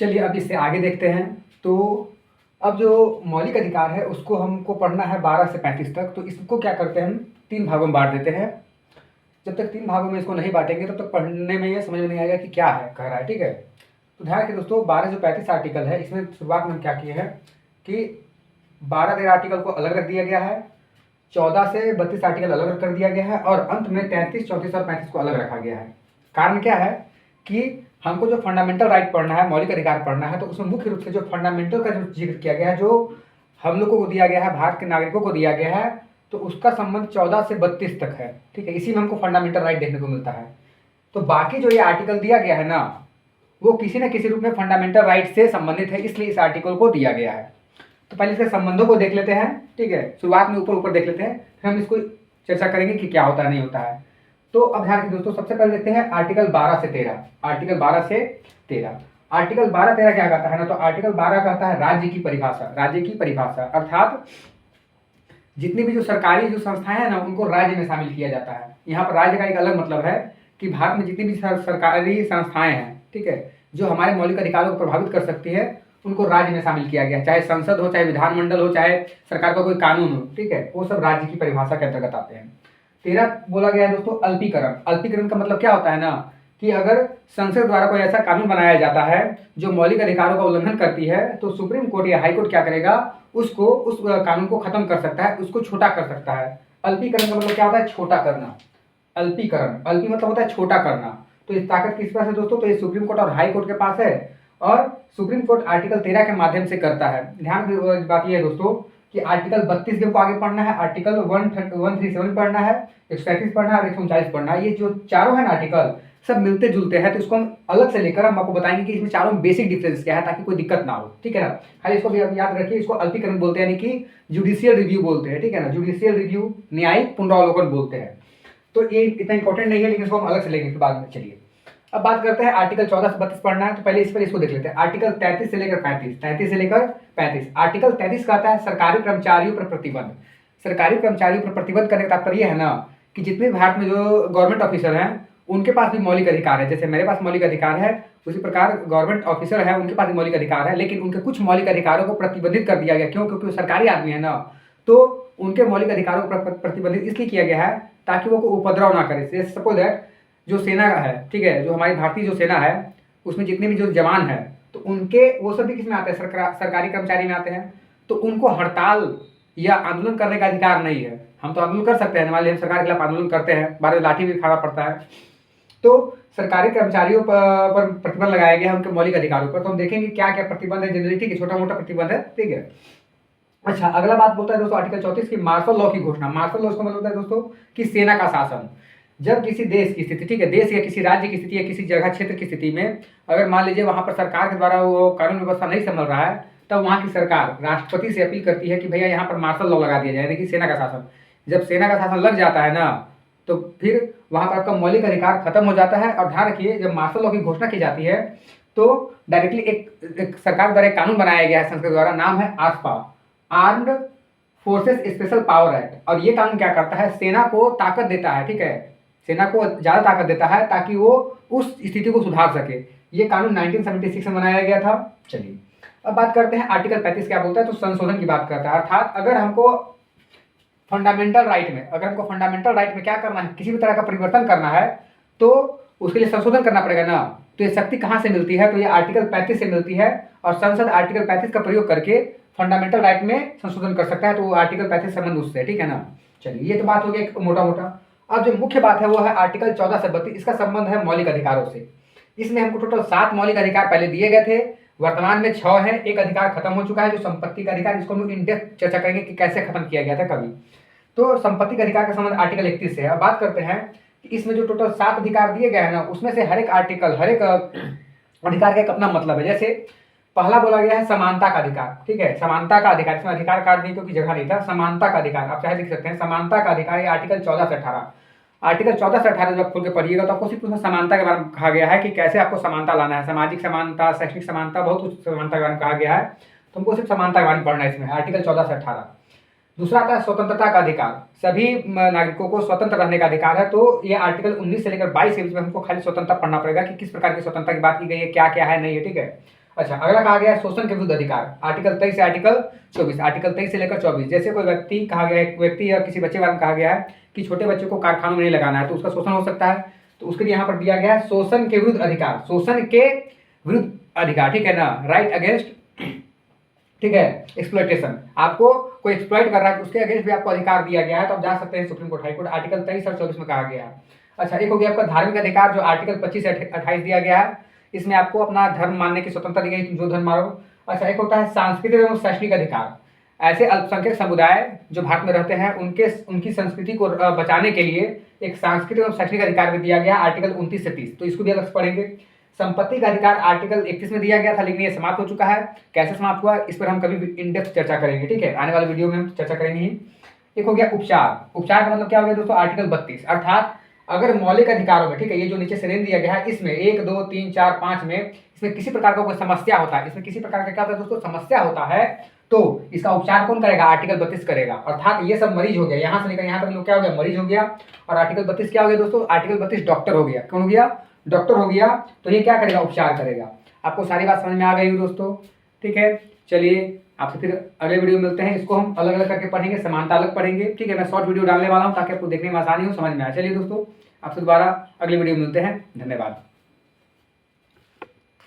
चलिए अब इससे आगे देखते हैं। तो अब जो मौलिक अधिकार है उसको हमको पढ़ना है 12 से 35 तक। तो इसको क्या करते हैं, हम 3 भागों में बांट देते हैं। जब तक 3 भागों में इसको नहीं बांटेंगे तब तक पढ़ने में ये समझ में नहीं आएगा कि क्या है कह रहा है। ठीक है, तो ध्यान रखिए दोस्तों, 12 जो 35 आर्टिकल है इसमें शुरुआत में हम क्या किए हैं कि 12-13 आर्टिकल को अलग रख दिया गया है, 14 से 32 आर्टिकल अलग कर दिया गया है और अंत में 33, 34 और 35 को अलग रखा गया है। कारण क्या है कि हमको जो फंडामेंटल राइट पढ़ना है, मौलिक अधिकार पढ़ना है, तो उसमें मुख्य रूप से जो फंडामेंटल का जो जिक्र किया गया है, जो हम लोगों को दिया गया है, भारत के नागरिकों को दिया गया है, तो उसका संबंध 14 से 32 तक है। ठीक है, इसी में हमको फंडामेंटल राइट देखने को मिलता है। तो बाकी जो ये आर्टिकल दिया गया है ना, वो किसी न किसी रूप में फंडामेंटल राइट से संबंधित है, इसलिए इस आर्टिकल को दिया गया है। तो पहले इसके संबंधों को देख लेते हैं। ठीक है, शुरुआत में ऊपर ऊपर देख लेते हैं, फिर हम इसको चर्चा करेंगे कि क्या होता है नहीं होता है। तो अब ध्यान रखिए दोस्तों, सबसे पहले देखते हैं आर्टिकल 12 से 13। आर्टिकल 12 से 13, आर्टिकल 12-13 क्या कहता है ना, तो आर्टिकल 12 कहता है राज्य की परिभाषा। राज्य की परिभाषा अर्थात जितनी भी जो सरकारी जो संस्थाएं हैं ना, उनको राज्य में शामिल किया जाता है। यहाँ पर राज्य का एक अलग मतलब है कि भारत में जितनी भी सरकारी संस्थाएं हैं, ठीक है, जो हमारे मौलिक अधिकारों को प्रभावित कर सकती है, उनको राज्य में शामिल किया गया। चाहे संसद हो, चाहे विधानमंडल हो, चाहे सरकार का कोई कानून हो, ठीक है, वो सब राज्य की परिभाषा के अंतर्गत आते हैं। 13 बोला गया है दोस्तों अल्पीकरण। अल्पीकरण का मतलब क्या होता है ना, कि अगर संसद द्वारा कोई ऐसा कानून बनाया जाता है जो मौलिक अधिकारों का उल्लंघन करती है, तो सुप्रीम कोर्ट या हाई कोर्ट क्या करेगा, उसको उस कानून को खत्म कर सकता है, उसको छोटा कर सकता है। अल्पीकरण का मतलब क्या होता है, छोटा करना। अल्पीकरण, अल्पी मतलब होता है छोटा करना। तो इस ताकत किस पास है दोस्तों, तो ये सुप्रीम कोर्ट और हाई कोर्ट के पास है, और सुप्रीम कोर्ट आर्टिकल 13 के माध्यम से करता है। ध्यान बात यह है दोस्तों कि आर्टिकल 32 भी हमको आगे पढ़ना है, आर्टिकल 137 पढ़ना है, 137 पढ़ना है और 139 पढ़ना है। ये जो चारों है ना आर्टिकल, सब मिलते जुलते हैं, तो इसको हम अलग से लेकर हम आपको बताएंगे कि इसमें चारों में बेसिक डिफरेंस क्या है, ताकि कोई दिक्कत ना हो। ठीक है ना, खाली इसको भी याद रखिए, इसको अल्पीकरण बोलते हैं, यानी कि जुडिशियल रिव्यू बोलते हैं। ठीक है ना, जुडिशियल रिव्यू, न्यायिक पुनरावलोकन बोलते हैं। तो ये इतना इंपॉर्टेंट नहीं है, लेकिन इसको हम अलग से लेंगे फिर बाद में। चलिए अब बात करते हैं आर्टिकल 14 से 32 पढ़ना है, तो पहले इस पर इसको देख लेते हैं। आर्टिकल 33 से लेकर 35, 33 से लेकर 35। आर्टिकल 33 कहता है सरकारी कर्मचारियों पर प्रतिबंध। सरकारी कर्मचारियों पर प्रतिबंध करने का तात्पर्य है ना कि जितने भारत में जो गवर्नमेंट ऑफिसर हैं, उनके पास भी मौलिक अधिकार है। जैसे मेरे पास मौलिक अधिकार है, उसी प्रकार गवर्नमेंट ऑफिसर है, उनके पास भी मौलिक अधिकार है, लेकिन उनके कुछ मौलिक अधिकारों को प्रतिबंधित कर दिया गया। क्यों? क्योंकि वो सरकारी आदमी है ना, तो उनके मौलिक अधिकारों को प्रतिबंधित इसलिए किया गया है ताकि वो उपद्रव ना करे। जैसे सपोज दैट जो सेना है, ठीक है, जो हमारी भारतीय जो सेना है, उसमें जितने भी जो जवान हैं, तो उनके वो सभी किस में आते हैं, सरकारी कर्मचारी में आते हैं। तो उनको हड़ताल या आंदोलन करने का अधिकार नहीं है। हम तो आंदोलन कर सकते हैं, मान लीजिए हम सरकार के खिलाफ आंदोलन करते हैं, बाद में लाठी भी खाना पड़ता है। तो सरकारी कर्मचारियों पर प्रतिबंध लगाया गया है उनके मौलिक अधिकारों पर। तो हम देखेंगे क्या क्या प्रतिबंध है, जनरली ठीक है, छोटा मोटा प्रतिबंध है। ठीक है, अच्छा अगला बात बोलता है दोस्तों आर्टिकल 34 की मार्शल लॉ की घोषणा। मार्शल लॉ का मतलब होता है दोस्तों कि सेना का शासन। जब किसी देश की स्थिति, ठीक है, देश या किसी राज्य की स्थिति या किसी जगह क्षेत्र की स्थिति में अगर मान लीजिए वहां पर सरकार के द्वारा वो कानून व्यवस्था नहीं संभल रहा है, तब वहां की सरकार राष्ट्रपति से अपील करती है कि भैया यहाँ पर मार्शल लॉ लगा दिया जाए, यानी कि सेना का शासन। जब सेना का शासन लग जाता है ना, तो फिर वहां पर आपका मौलिक अधिकार खत्म हो जाता है। और ध्यान रखिए, जब मार्शल लॉ की घोषणा की जाती है तो डायरेक्टली एक सरकार द्वारा एक कानून बनाया गया है संसद द्वारा, नाम है AFSPA, armed forces special power act. और ये कानून क्या करता है, सेना को ताकत देता है। ठीक है, सेना को ज्यादा ताकत देता है ताकि वो उस स्थिति को सुधार सके। ये कानून 1976 में बनाया गया था। चलिए अब बात करते हैं आर्टिकल 35 क्या बोलता है, तो संशोधन की बात करता है। अर्थात अगर हमको फंडामेंटल राइट में, क्या करना है, किसी भी तरह का परिवर्तन करना है, तो उसके लिए संशोधन करना पड़ेगा ना। तो ये शक्ति कहाँ से मिलती है, तो ये आर्टिकल 35 से मिलती है, और संसद आर्टिकल 35 का प्रयोग करके फंडामेंटल राइट में संशोधन कर सकता है। तो वो आर्टिकल 35 संबंध उससे, ठीक है ना। चलिए ये तो बात हो गई मोटा मोटा। अब जो मुख्य बात है वो है आर्टिकल 14 से 32, इसका संबंध है मौलिक अधिकारों से। इसमें हमको टोटल 7 मौलिक अधिकार पहले दिए गए थे, वर्तमान में 6 है, एक अधिकार खत्म हो चुका है जो संपत्ति का अधिकार। इसको हम इन डेप्थ चर्चा करेंगे कि कैसे खत्म किया गया था कभी। तो संपत्ति का अधिकार का संबंध आर्टिकल 31 से है। अब बात करते हैं कि इसमें जो टोटल 7 अधिकार दिए गए हैं ना, उसमें से हर एक आर्टिकल, हर एक अधिकार का एक अपना मतलब है। जैसे पहला बोला गया है समानता का अधिकार। ठीक है, समानता का अधिकार, इसमें अधिकार कार्ड नहीं क्योंकि जगह नहीं था। समानता का अधिकार आप चाहे लिख सकते हैं, समानता का अधिकार, ये आर्टिकल 14 से 18। आर्टिकल 14 से 18 जब खोल के पढ़िएगा तो आपको सिर्फ उसमें समानता के बारे में कहा गया है कि कैसे आपको समानता लाना है, सामाजिक समानता, शैक्षणिक समानता, बहुत कुछ समानता के बारे में कहा गया है। तो हमको सिर्फ समानता के बारे में पढ़ना है इसमें, आर्टिकल 14 से 18। दूसरा आता है स्वतंत्रता का अधिकार, सभी नागरिकों को स्वतंत्र रहने का अधिकार है। तो ये आर्टिकल 19 से लेकर 22 के बीच में हमको खाली स्वतंत्रता पढ़ना पड़ेगा कि किस प्रकार की स्वतंत्रता की बात की गई है, क्या क्या है, नहीं है। ठीक है, अच्छा, अगला कहा गया है शोषण के विरुद्ध अधिकार, आर्टिकल 23 से आर्टिकल 24, आर्टिकल 23 से लेकर 24। जैसे कोई व्यक्ति कहा गया है, एक व्यक्ति या किसी बच्चे के बारे में कहा गया है कि छोटे बच्चों को कारखानों में नहीं लगाना है, तो उसका शोषण हो सकता है। तो उसके लिए यहाँ पर दिया गया है शोषण के विरुद्ध अधिकार, शोषण के विरुद्ध अधिकार, ठीक है ना, राइट अगेंस्ट, ठीक है, एक्सप्लॉइटेशन। आपको कोई एक्सप्लॉइट कर रहा है तो उसके अगेंस्ट भी आपको अधिकार दिया गया है, तो आप जा सकते हैं supreme court, high court, article 23 और 24 में कहा गया है। अच्छा, एक हो गया आपका धार्मिक अधिकार, जो आर्टिकल 25 से 28 दिया गया है, इसमें आपको अपना धर्म मानने की स्वतंत्रता दी गई, तुम जो धर्म मानो। अच्छा, एक होता है सांस्कृतिक एवं शैक्षणिक अधिकार, ऐसे अल्पसंख्यक समुदाय जो भारत में रहते हैं उनकी संस्कृति को बचाने के लिए एक सांस्कृतिक एवं शैक्षणिक अधिकार भी दिया गया, आर्टिकल 29 से 30, तो इसको भी अलग से पढ़ेंगे। संपत्ति का अधिकार आर्टिकल 31 में दिया गया था, लेकिन ये समाप्त हो चुका है। कैसे समाप्त हुआ इस पर हम कभी इन डेप्थ चर्चा करेंगे, ठीक है, आने वाले वीडियो में हम चर्चा करेंगे ही। एक हो गया उपचार, उपचार का मतलब क्या हो गया दोस्तों, आर्टिकल 32, अर्थात अगर मौलिक अधिकारों में, ठीक है, ये जो नीचे श्रेणी दिया गया है इसमें 1, 2, 3, 4, 5 में इसमें किसी प्रकार का कोई समस्या होता है, इसमें किसी प्रकार का क्या होता है दोस्तों, समस्या होता है, तो इसका उपचार कौन करेगा, आर्टिकल 32 करेगा। अर्थात ये सब मरीज हो गया, यहाँ से लेकर यहाँ तक लोग क्या हो गया, मरीज हो गया। और आर्टिकल 32 क्या हो गया दोस्तों, आर्टिकल 32 डॉक्टर हो गया, कौन हो गया, डॉक्टर हो गया। तो ये क्या करेगा, उपचार करेगा। आपको सारी बात समझ में आ गई हो दोस्तों, ठीक है। चलिए आपसे फिर अगले वीडियो में मिलते हैं, इसको हम अलग अलग करके पढ़ेंगे, समानता अलग पढ़ेंगे, ठीक है। मैं शॉर्ट वीडियो डालने वाला हूँ ताकि आपको देखने में आसानी हो, समझ में आए। चलिए दोस्तों, आपसे दोबारा अगले वीडियो में मिलते हैं, धन्यवाद।